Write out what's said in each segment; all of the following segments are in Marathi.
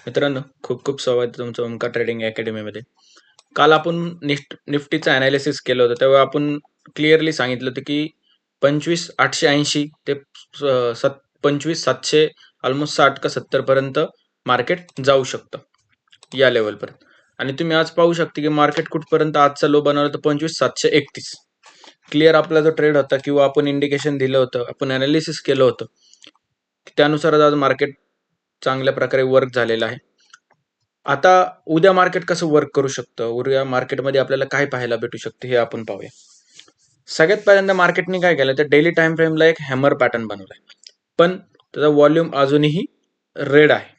मित्रांनो, खूप खूप स्वागत आहे तुमचं ओमकार ट्रेडिंग अकॅडमीमध्ये. काल आपण निफ्टीचं ॲनालिसिस केलं होतं. तेव्हा आपण क्लिअरली सांगितलं होतं, की 25,880 ते स सत 25,700 ऑलमोस्ट 60 का 70 पर्यंत मार्केट जाऊ शकतं, या लेव्हलपर्यंत. आणि तुम्ही आज पाहू शकता, की मार्केट कुठपर्यंत आजचा लो बनवला तर 25,731. क्लिअर आपला जो ट्रेड होता किंवा आपण इंडिकेशन दिलं होतं, आपण ॲनालिसिस केलं होतं, त्यानुसारच आज मार्केट चांगल्या प्रकारे वर्क झालेलं आहे. आता उद्या मार्केट कसं वर्क करू शकतं? उद्या मार्केटमध्ये आपल्याला काय पाहायला भेटू शकतं हे आपण पाहूया. सगळ्यात पहिल्यांदा मार्केटने काय केलं तर डेली टाइम फ्रेमला एक हॅमर पॅटर्न बनवलाय. पण त्याचा व्हॉल्यूम अजूनही रेड आहे.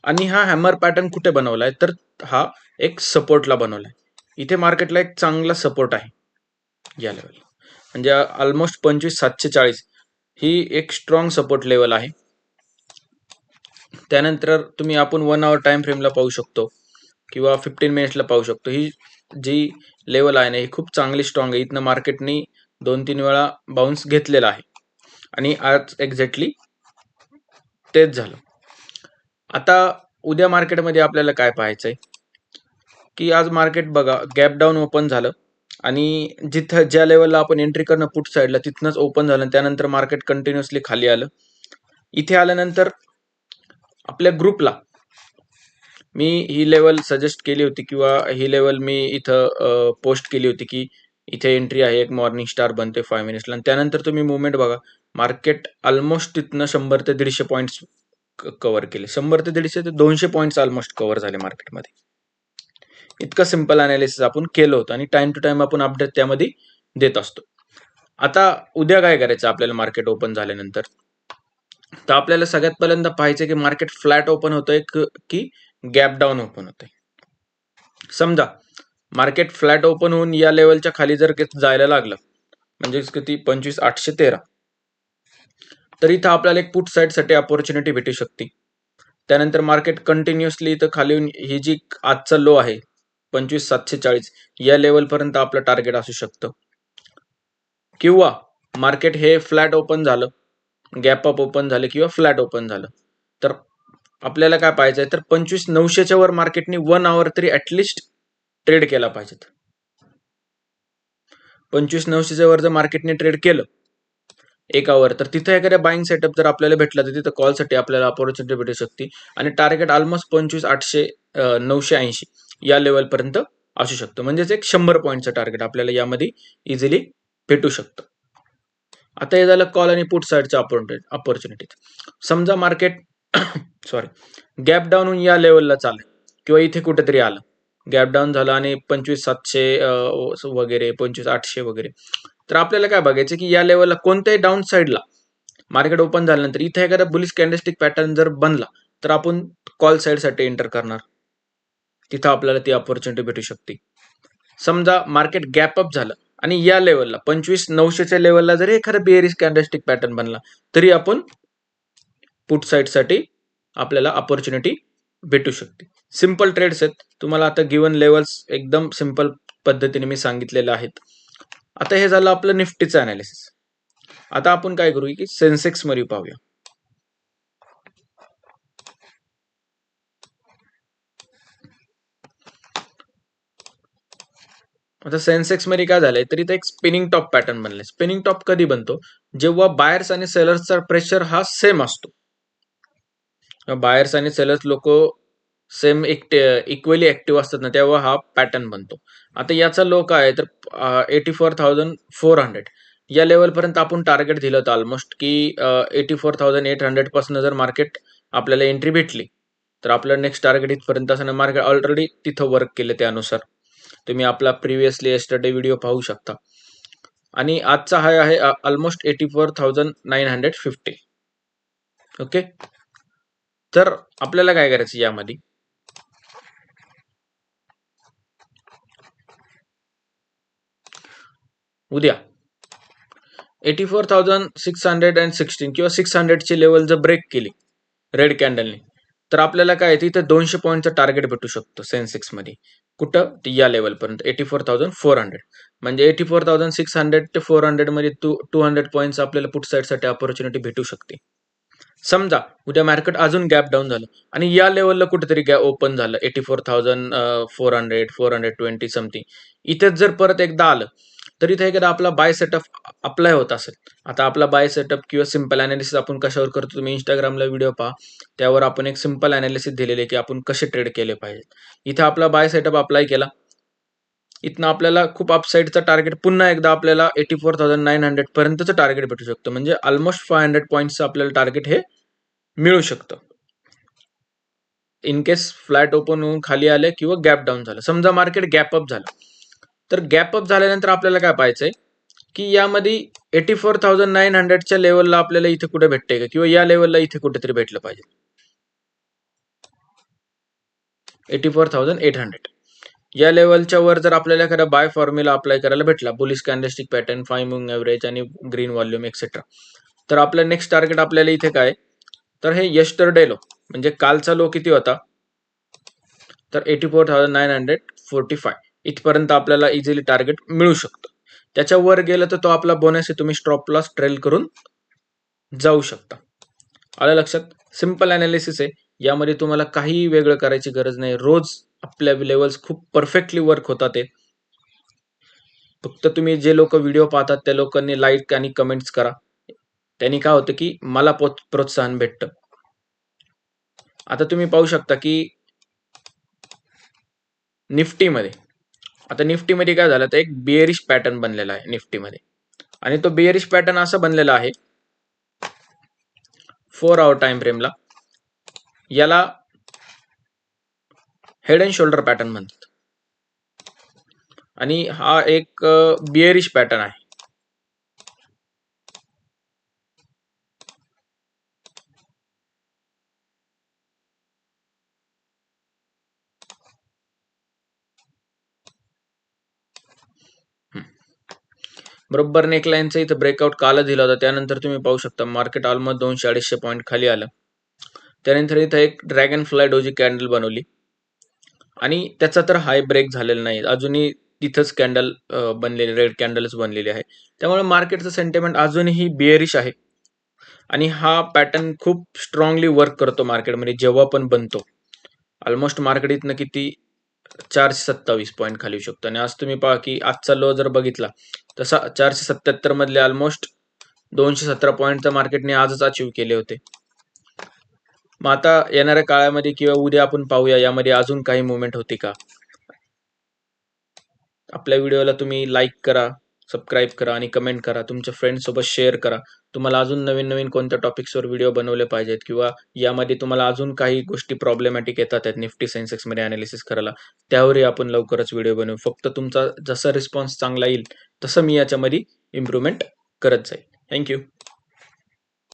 आणि हा हॅमर पॅटर्न कुठे बनवलाय तर हा एक सपोर्टला बनवलाय. इथे मार्केटला एक चांगला सपोर्ट आहे या लेवल. म्हणजे ऑलमोस्ट 25,740 ही एक स्ट्रॉंग सपोर्ट लेवल आहे. त्यानंतर तुम्ही आपण 1 आवर टाइम फ्रेमला पाहू शकतो किंवा 15 मिनिट्सला पाहू शकतो. ही जी लेवल आहे ना ही खूप चांगली स्ट्रॉंग आहे. इथनं मार्केटनी 2-3 वेळा बाउन्स घेतलेला आहे आणि आज एक्झॅक्टली तेच झालं. आता उद्या मार्केटमध्ये आपल्याला काय पाहायचंय की आज मार्केट बघा गॅप डाऊन ओपन झालं आणि जिथं ज्या लेवलला आपण एंट्री करणं पुट साईडला तिथनंच ओपन झालं. त्यानंतर मार्केट कंटिन्युअसली खाली आलं. इथे आल्यानंतर आपल्या ग्रुपला मी ही लेवल सजेस्ट केली होती किंवा ही लेवल मी इथं पोस्ट केली होती की इथे एंट्री आहे, एक मॉर्निंग स्टार बनते 5 मिनिट्सला. आणि त्यानंतर तुम्ही मुवमेंट बघा, मार्केट ऑलमोस्ट तिथनं 100 ते 150 पॉईंट्स कव्हर केले. 100 ते 150 ते 200 पॉईंट्स ऑलमोस्ट कव्हर झाले मार्केटमध्ये. इतकं सिंपल अनालिसिस आपण केलं होतं आणि टाइम टू टाइम आपण अपडेट त्यामध्ये देत असतो. आता उद्या काय करायचं आपल्याला मार्केट ओपन झाल्यानंतर? तर आपल्याला सगळ्यात पहिल्यांदा पाहायचं की मार्केट फ्लॅट ओपन होतंय की गॅप डाऊन ओपन होतंय. समजा मार्केट फ्लॅट ओपन होऊन या लेवलच्या खाली जर जायला लागलं म्हणजे किती 25,813 तर इथं आपल्याला एक पुट साईडसाठी अपॉर्च्युनिटी भेटू शकते. त्यानंतर मार्केट कंटिन्युअसली इथं खाली येऊन ही जी आजचा लो आहे 25,740 या लेवलपर्यंत आपलं टार्गेट असू शकतं. किंवा मार्केट हे फ्लॅट ओपन झालं, गॅप अप ओपन झालं किंवा फ्लॅट ओपन झालं तर आपल्याला काय पाहिजे तर 25,900च्या वर मार्केटने 1 आवर तरी ऍटलिस्ट ट्रेड केला पाहिजे. 25,900च्या वर जर मार्केटने ट्रेड केलं 1 आवर तर तिथे एखाद्या बाईंग सेटअप जर आपल्याला भेटला तर तिथं कॉलसाठी आपल्याला अपॉर्च्युनिटी भेटू शकते आणि टार्गेट ऑलमोस्ट 25,800 980 या लेवलपर्यंत असू शकतं. म्हणजेच एक 100 पॉईंटचं टार्गेट आपल्याला यामध्ये इझिली भेटू शकतं. आता हे झालं कॉल आणि पुट साईडच्या अपॉर्च्युनिटी. समजा मार्केट सॉरी गॅप डाऊन होऊन या लेवलला चालेल किंवा इथे कुठेतरी आलं, गॅप डाऊन झालं आणि 25,700 वगैरे 25,800 वगैरे, तर आपल्याला काय बघायचं की या लेवलला कोणत्याही डाऊन साईडला मार्केट ओपन झाल्यानंतर इथे एखादा बुलिश कॅन्डलस्टिक पॅटर्न जर बनला तर आपण कॉल साईडसाठी एंटर करणार. तिथं आपल्याला ती अपॉर्च्युनिटी भेटू शकते. समजा मार्केट गॅप अप झालं आणि या लेवलला 25,900च्या लेवलला जरी एखादा बेअरिश कॅन्डलस्टिक पॅटर्न बनला तरी आपण पुट साईडसाठी आपल्याला अपॉर्च्युनिटी भेटू शकते. सिंपल ट्रेड्स आहेत. तुम्हाला आता गिवन लेवल्स एकदम सिंपल पद्धतीने मी सांगितलेले आहेत. आता हे झालं आपलं निफ्टीचं अनालिसिस. आता आपण काय करू की सेन्सेक्स मध्ये पाहूया. आता सेन्सेक्स मध्ये काय झालंय तर इथे एक स्पिनिंग टॉप पॅटर्न बनलाय. स्पिनिंग टॉप कधी बनतो जेव्हा बायर्स आणि सेलर्सचा प्रेशर हा सेम असतो. बायर्स आणि सेलर्स लोक सेम इक्वली ऍक्टिव्ह असतात ना तेव्हा हा पॅटर्न बनतो. आता याचा लो काय आहे तर 84,400 या लेवलपर्यंत आपण टार्गेट दिलं होतं ऑलमोस्ट की 84,800 पासून जर मार्केट आपल्याला एंट्री भेटली तर आपलं नेक्स्ट टार्गेट इथपर्यंत असं मार्केट ऑलरेडी तिथं वर्क केले. त्यानुसार तुम्ही आपला प्रिव्हियसली येस्टरडे व्हिडिओ पाहू शकता. आणि आजचा हाय आहे ऑलमोस्ट 84,950. ओके, तर आपल्याला काय करायचं यामध्ये उद्या 84,616 किंवा 600 ची लेवल जर ब्रेक केली रेड कॅन्डलने तर आपल्याला काय इथे 200 पॉईंटचं टार्गेट भेटू शकतो सेन्सेक्स मध्ये. कुठं या लेवलपर्यंत 84,400 म्हणजे 84,600 ते 400 मध्ये 200 पॉईंट्स आपल्याला पुट साईडसाठी अपॉर्च्युनिटी भेटू शकते. समजा उद्या मार्केट अजून गॅप डाऊन झालं आणि या लेवलला कुठेतरी गॅप ओपन झालं 84,400 420 समथिंग, इथेच जर परत एकदा आलं तर इथे एकदा आपला बाय सेटअप अप्लाय होत असेल. आता आपला बाय सेटअप किंवा सिंपल अनालिसिस आपण कशावर करतो, तुम्ही इंस्टाग्रामला व्हिडिओ पहा, त्यावर आपण एक सिंपल अनालिसिस दिलेले की आपण कसे ट्रेड केले पाहिजे. इथे आपला बाय सेटअप अप्लाय केला, इथनं आपल्याला खूप अपसाईडचं टार्गेट पुन्हा एकदा आपल्याला 84,900 पर्यंतचं टार्गेट भेटू शकतं. म्हणजे ऑलमोस्ट 500 पॉईंट्सचं आपल्याला टार्गेट हे मिळू शकतं. इन केस फ्लॅट ओपन होऊन खाली आले किंवा गॅप डाऊन झालं. समजा मार्केट गॅप अप झालं, तर गॅप अप झाल्यानंतर आपल्याला काय पाहायचंय की यामध्ये 84,900च्या लेवलला आपल्याला इथे कुठे भेटते का, किंवा या लेवलला इथे कुठेतरी भेटलं पाहिजे 84,800. या लेवलच्या वर जर आपल्याला एखादा बाय फॉर्म्युला अप्लाय करायला भेटला, bullish candlestick pattern, 5 moving average आणि ग्रीन व्हॉल्यूम एक्सेट्रा, तर आपलं नेक्स्ट टार्गेट आपल्याला इथे काय, तर हे यस्टरडे लो म्हणजे कालचा लो किती होता, तर 84,945 इथपर्यंत आपल्याला इझिली टार्गेट मिळू शकतं. त्याच्या वर गेलं तर तो आपला बोनस आहे, तुम्ही स्टॉप लॉस ट्रेल करून जाऊ शकता. आलं लक्षात? सिंपल अनालिसिस आहे, यामध्ये तुम्हाला काही वेगळं करायची गरज नाही. रोज आपल्या लेवल्स खूप परफेक्टली वर्क होतात ते. फक्त तुम्ही जे लोक व्हिडिओ पाहतात त्या लोकांनी लाईक आणि कमेंट्स करा, त्यांनी काय होतं की मला प्रोत्साहन भेटतं. आता तुम्ही पाहू शकता की निफ्टीमध्ये, आता निफ्टीमध्ये काय झालं, तर एक बिअरिश पॅटर्न बनलेला आहे निफ्टीमध्ये, आणि तो बिअरिश पॅटर्न असा बनलेला आहे 4 आवर टाइम फ्रेमला, याला हेड अँड शोल्डर पॅटर्न म्हणतात, आणि हा एक बिअरिश पॅटर्न आहे. बरोबर नेकलाईनचा इथं ब्रेकआउट कालच दिला होता, त्यानंतर तुम्ही पाहू शकता मार्केट ऑलमोस्ट 200-250 पॉईंट खाली आलं. त्यानंतर इथं एक ड्रॅगन फ्लाय डोजी कॅन्डल बनवली, आणि त्याचा तर हाय ब्रेक झालेला नाही, अजूनही तिथंच कॅन्डल बनलेली, रेड कॅन्डलच बनलेली आहे. त्यामुळे मार्केटचं सेंटिमेंट अजूनही बिअरिश आहे, आणि हा पॅटर्न खूप स्ट्रॉंगली वर्क करतो मार्केटमध्ये जेव्हा पण बनतो. ऑलमोस्ट मार्केट इथनं किती 427 पॉईंट खाली येऊ शकतो, आणि आज तुम्ही पहा की आजचा लो जर बघितला तसा 477 मधले ऑलमोस्ट 217 पॉईंट तर मार्केटने आजच अचीव केले होते. मग आता येणाऱ्या काळामध्ये किंवा उद्या आपण पाहूया यामध्ये अजून काही मुवमेंट होती का. आपल्या व्हिडिओला तुम्ही लाईक करा, सबस्क्राईब करा आणि कमेंट करा, तुमच्या फ्रेंड्ससोबत शेअर करा. तुम्हाला अजून नवीन नवीन कोणत्या टॉपिक्सवर व्हिडिओ बनवले पाहिजेत, किंवा यामध्ये तुम्हाला अजून काही गोष्टी प्रॉब्लेमॅटिक येतात आहेत निफ्टी सेन्सेक्समध्ये अनालिसिस करायला, त्यावरही आपण लवकरच व्हिडिओ बनवू. फक्त तुमचा जसा रिस्पॉन्स चांगला येईल तसं मी याच्यामध्ये इम्प्रूव्हमेंट करत जाईल. थँक्यू.